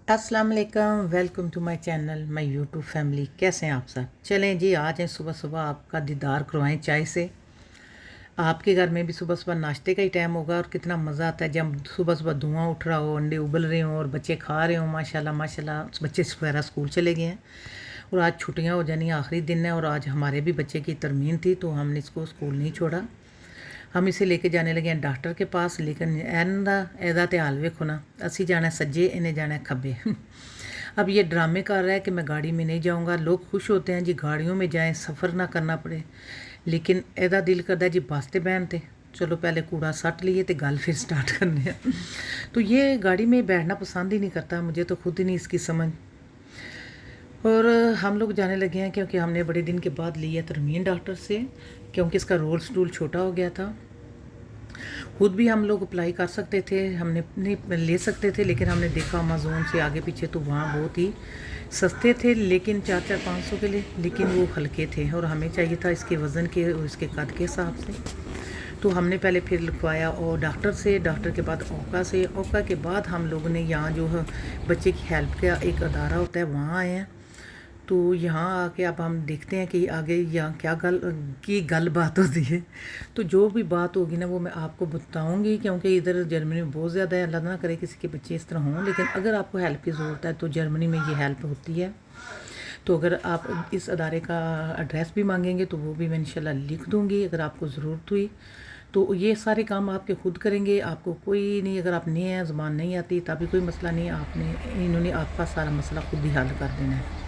अस्सलाम वालेकुम, welcome to my channel, my YouTube family. कैसे हैं आप सब? चलें जी, आज हैं सुबह सुबह आपका दीदार करवाएं चाय से। आपके घर में भी सुबह सुबह नाश्ते का ही टाइम होगा और कितना मज़ा आता है जब सुबह सुबह धुआं उठ रहा हो, अंडे उबल रहे हों और बच्चे खा रहे हों। माशाल्लाह माशाल्लाह, बच्चे वगैरह स्कूल चले गए हैं और आज छुट्टियां हो जानी, आखिरी दिन है और आज हमारे भी बच्चे की तरमीन थी तो हमने इसको स्कूल नहीं छोड़ा। हम इसे लेके जाने लगे हैं डॉक्टर के पास, लेकिन एदा ते हाल वेखो ना, असी जाना सज्जे, इन्हें जाना खब्बे। अब ये ड्रामे कर रहा है कि मैं गाड़ी में नहीं जाऊंगा। लोग खुश होते हैं जी गाड़ियों में जाएं, सफ़र ना करना पड़े, लेकिन एदा दिल करता है जी बस ते बहन थे। चलो पहले कूड़ा सट लिए तो गल फिर स्टार्ट करने हैं। तो ये गाड़ी में बैठना पसंद ही नहीं करता, मुझे तो खुद ही नहीं इसकी समझ। और हम लोग जाने लगे हैं क्योंकि हमने बड़े दिन के बाद लिया तरमीन डॉक्टर से, क्योंकि इसका रोल स्टूल छोटा हो गया था। खुद भी हम लोग अप्लाई कर सकते थे, हमने नहीं ले सकते थे, लेकिन हमने देखा अमेज़ोन से आगे पीछे तो वहाँ बहुत ही सस्ते थे, लेकिन 400-500 के लिए, लेकिन वो हल्के थे और हमें चाहिए था इसके वज़न के और इसके कद के हिसाब से। तो हमने पहले फिर लिखवाया और डॉक्टर से, डॉक्टर के बाद ओका से, ओका के बाद हम लोगों ने यहाँ जो है बच्चे की हेल्प का एक अदारा होता है वहाँ आए हैं। तो यहाँ आके अब हम देखते हैं कि आगे यहाँ क्या गल बात होती है। तो जो भी बात होगी ना वो मैं आपको बताऊंगी, क्योंकि इधर जर्मनी में बहुत ज़्यादा है। अल्लाह ना करे किसी के बच्चे इस तरह हों, लेकिन अगर आपको हेल्प की ज़रूरत है तो जर्मनी में ये हेल्प होती है। तो अगर आप इस अदारे का एड्रेस भी मांगेंगे तो वो भी मैं इंशाल्लाह लिख दूँगी अगर आपको ज़रूरत हुई। तो ये सारे काम आपके खुद करेंगे, आपको कोई नहीं, अगर आप नए हैं, ज़बान नहीं आती तभी कोई मसला नहीं, इन्होंने आपका सारा मसला खुद ही हल कर देना है।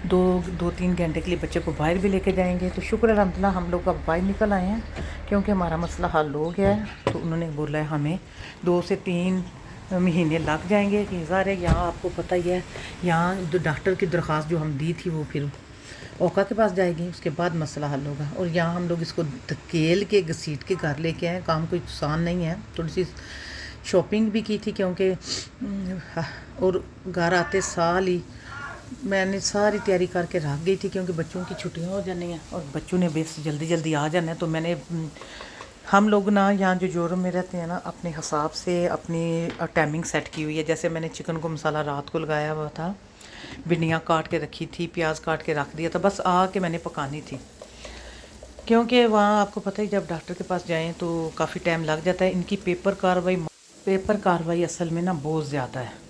2-3 घंटे के लिए बच्चे को बाहर भी लेके जाएंगे। तो शुक्र अल्हम्दुलिल्लाह हम लोग अब बाहर निकल आए हैं क्योंकि हमारा मसला हल हो गया है। तो उन्होंने बोला है हमें 2 से 3 महीने लग जाएंगे कि ज़ाहिर है यहाँ आपको पता ही है, यहाँ जो डॉक्टर की दरख्वास्त जो हम दी थी वो फिर ओका के पास जाएगी, उसके बाद मसला हल होगा। और यहाँ हम लोग इसको धकेल के घसीट के घर लेके आए, काम कोई आसान नहीं है। थोड़ी सी शॉपिंग भी की थी क्योंकि और घर आते साल ही मैंने सारी तैयारी करके रख गई थी क्योंकि बच्चों की छुट्टियां हो जानी हैं और बच्चों ने बेस जल्दी जल्दी आ जाना है। तो मैंने हम लोग ना यहाँ जो यूरोप में रहते हैं ना, अपने हिसाब से अपनी टाइमिंग सेट की हुई है। जैसे मैंने चिकन को मसाला रात को लगाया हुआ था, भिंडियाँ काट के रखी थी, प्याज काट के रख दिया था, बस आके मैंने पकानी थी। क्योंकि वहाँ आपको पता ही जब डॉक्टर के पास जाएँ तो काफ़ी टाइम लग जाता है। इनकी पेपर कार्रवाई असल में ना बहुत ज़्यादा है।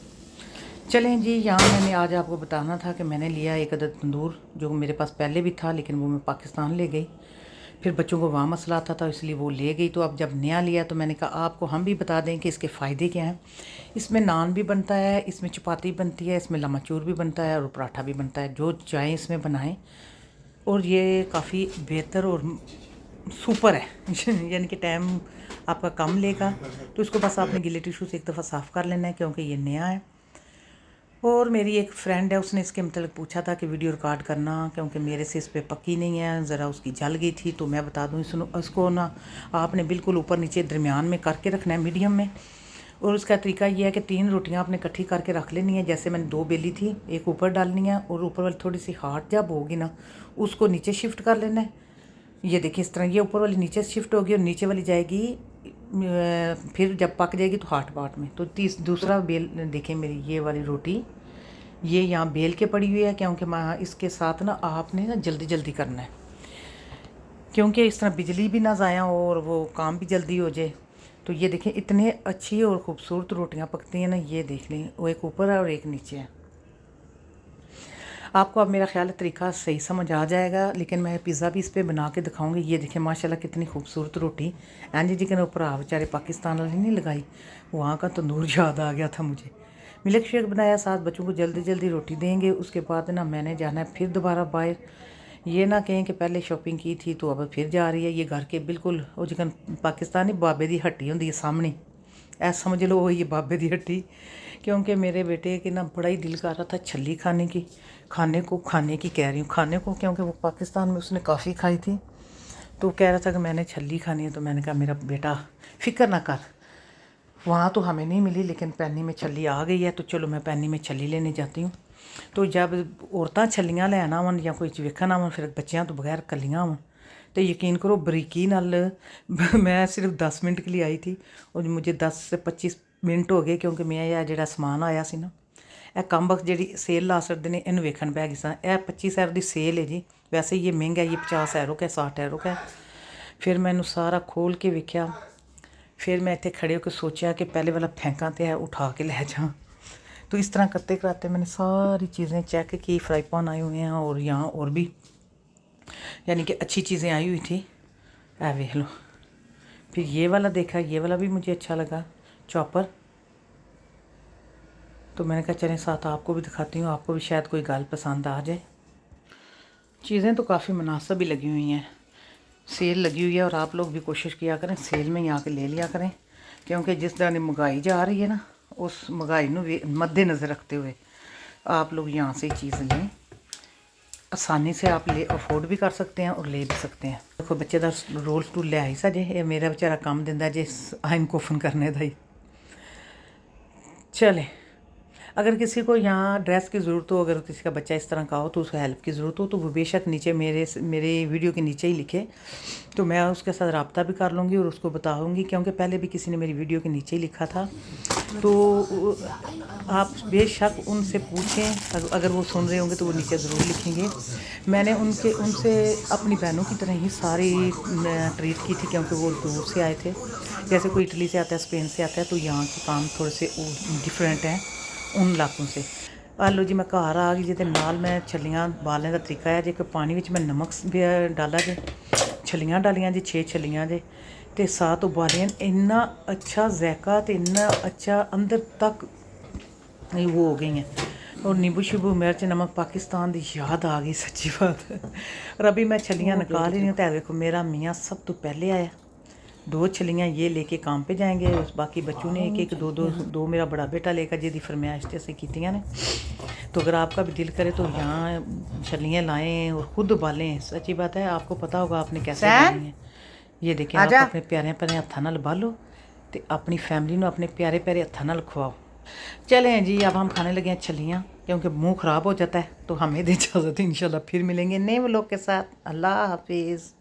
चलें जी, यहाँ मैंने आज आपको बताना था कि मैंने लिया एक अदद तंदूर, जो मेरे पास पहले भी था लेकिन वो मैं पाकिस्तान ले गई। फिर बच्चों को वहाँ मसला आता था इसलिए वो ले गई। तो अब जब नया लिया तो मैंने कहा आपको हम भी बता दें कि इसके फ़ायदे क्या हैं। इसमें नान भी बनता है, इसमें चपाती बनती है, इसमें लमाचूर भी बनता है और पराठा भी बनता है, जो चाहें इसमें बनाएं। और ये काफ़ी बेहतर और सुपर है। यानी कि टाइम आपका कम लेगा। तो इसको बस आपने गीले टिश्यू से एक दफ़ा साफ़ कर लेना है क्योंकि ये नया है। और मेरी एक फ्रेंड है, उसने इसके मतलब पूछा था कि वीडियो रिकॉर्ड करना, क्योंकि मेरे से इस पर पक्की नहीं है, ज़रा उसकी जल गई थी। तो मैं बता दूँ, इसको ना आपने बिल्कुल ऊपर नीचे दरमियान में करके रखना है, मीडियम में। और उसका तरीका ये है कि 3 रोटियां आपने इकट्ठी करके रख लेनी है। जैसे मैंने 2 बेली थी, एक ऊपर डालनी है और ऊपर वाली थोड़ी सी हार्ड जब होगी ना उसको नीचे शिफ्ट कर लेना है। ये देखिए इस तरह, ये ऊपर वाली नीचे शिफ्ट होगी और नीचे वाली जाएगी फिर जब पक जाएगी तो हार्ड पार्ट में। तो दूसरा बेल देखें मेरी ये वाली रोटी, ये यहाँ बेल के पड़ी हुई है क्योंकि मैं इसके साथ ना आपने ना जल्दी जल्दी करना है, क्योंकि इस तरह बिजली भी ना ज़ाया हो और वो काम भी जल्दी हो जाए। तो ये देखें इतने अच्छी और ख़ूबसूरत रोटियाँ पकती हैं ना, ये देख लें, वो एक ऊपर है और एक नीचे है। आपको अब मेरा ख्याल तरीका सही समझ आ जाएगा, लेकिन मैं पिज़्ज़ा भी इस पर बना के दिखाऊंगी। ये देखें माशाल्लाह कितनी खूबसूरत रोटी। एंड जी के ऊपर बेचारे पाकिस्तान वाली नहीं लगाई, वहाँ का तंदूर याद आ गया था मुझे। मिल्क शेक बनाया, साथ बच्चों को जल्दी जल्दी रोटी देंगे। उसके बाद ना मैंने जाना है फिर दोबारा बाहर। ये ना कहें कि पहले शॉपिंग की थी तो अब फिर जा रही है। ये घर के बिल्कुल वो जिकन पाकिस्तानी बाबे की हट्टी होंगी है सामने, ऐसा समझ लो वो ये बाबे की हट्टी। क्योंकि मेरे बेटे के ना बड़ा ही दिल कर रहा था छली खाने की, खाने की कह रही हूँ, खाने को, क्योंकि वो पाकिस्तान में उसने काफ़ी खाई थी। तो कह रहा था कि मैंने छली खानी है। तो मैंने कहा मेरा बेटा फ़िक्र ना कर, वहाँ तो हमें नहीं मिली लेकिन पैनी में छली आ गई है, तो चलो मैं पैनी में छली लेने जाती हूँ। तो जब औरतां छलियां लैन आवन या कोई वेखन आवन, फिर बच्चों तो बगैर कलियां आवन, तो यकीन करो बरीकी नाल मैं सिर्फ 10 मिनट के लिए आई थी और मुझे 10 से 25 मिनट हो गए, क्योंकि मैं यह जो समान आया सी ना ਇਹ ਕੰਬਕ ਜਿਹੜੀ ਸੇਲ ਲਾ ਸਕਦੇ ਨੇ ਇਹਨੂੰ ਵੇਖਣ ਪੈ ਗਈ ਸਾਂ। ਇਹ 25 यूरो ਦੀ ਸੇਲ ਹੈ ਜੀ, ਵੈਸੇ ਇਹ ਮਹਿੰਗਾ ਹੈ, ਇਹ 50 यूरो का 60 यूरो का। फिर मैंने सारा खोल के वेख्या, फिर मैं इतने खड़े होकर सोचा कि पहले वाला फेंका तो है उठा के ले जा। तो इस तरह करते कराते मैंने सारी चीज़ें चेक की। फ्राई पैन आए हुए हैं और यहाँ और भी यानी कि अच्छी चीज़ें आई हुई थी, वेख लो। फिर ये वाला देखा, ये वाला भी मुझे अच्छा लगा चॉपर। तो मैंने कहा चलें साथ आपको भी दिखाती हूँ, आपको भी शायद कोई गल पसंद आ जाए। चीज़ें तो काफ़ी मुनासिब भी लगी हुई हैं, सेल लगी हुई है। और आप लोग भी कोशिश किया करें सेल में ही आके ले लिया करें, क्योंकि जिस तरह की महंगाई जा रही है ना, उस महंगाई को मद्देनज़र रखते हुए आप लोग यहाँ से चीज़ लें। आसानी से आप ले अफोर्ड भी कर सकते हैं और ले भी सकते हैं। देखो बच्चे का रोल स्टूल ले आई सा जे, ये मेरा बेचारा काम दिंदा जे आइन कोफन करने का ही। चले, अगर किसी को यहाँ ड्रेस की ज़रूरत हो, अगर किसी का बच्चा इस तरह का हो तो उसको हेल्प की ज़रूरत हो, तो वो बेशक नीचे मेरे वीडियो के नीचे ही लिखे, तो मैं उसके साथ रब्ता भी कर लूँगी और उसको बताऊँगी। क्योंकि पहले भी किसी ने मेरी वीडियो के नीचे ही लिखा था, तो आप बेशक उनसे पूछें। अगर वो सुन रहे होंगे तो वो नीचे ज़रूर लिखेंगे। मैंने उनसे अपनी बहनों की तरह ही सारी ट्रीट की थी, क्योंकि वो दूर से आए थे। जैसे कोई इटली से आता है, स्पेन से आता है, तो यहाँ के काम थोड़े से डिफरेंट हैं उन इलाकों से। लो जी मैं घर आ गई जी, तो नाल मैं छलियाँ बालने का तरीका है जी कि पानी में मैं नमक भी डाला जी, छलियाँ डालियाँ जी 6 छलियाँ जी, तो 7 उबालियाँ। इन्ना अच्छा जायका तो इन्ना अच्छा अंदर तक वो हो गई हैं। और नींबू शिबू मिर्च नमक पाकिस्तान की याद आ गई, सच्ची बात है। और अभी मैं छलियाँ निकाल रही हूँ, तो देखो मेरा मियाँ सब तो पहले आया। 2 छलियाँ ये लेके काम पे जाएंगे, उस बाकी बच्चों ने एक दो मेरा बड़ा बेटा लेकर जिसकी फरमाइश से कीतियाँ ने। तो अगर आपका भी दिल करे तो यहाँ छलियाँ लाएं और ख़ुद उबालें। सच्ची बात है, आपको पता होगा आपने कैसे बनानी है। ये देखें, आप अपने प्यारे प्यारे हत्थों नाल बालो तो अपनी फैमिली को अपने प्यारे प्यारे हत्थों नाल खवाओ। चलें जी, अब हम खाने लगे हैं छलियाँ, क्योंकि मुँह ख़राब हो जाता है। तो हमें दे इजाज़त, इंशाल्लाह फिर मिलेंगे नए व्लॉग के साथ। अल्लाह हाफिज़।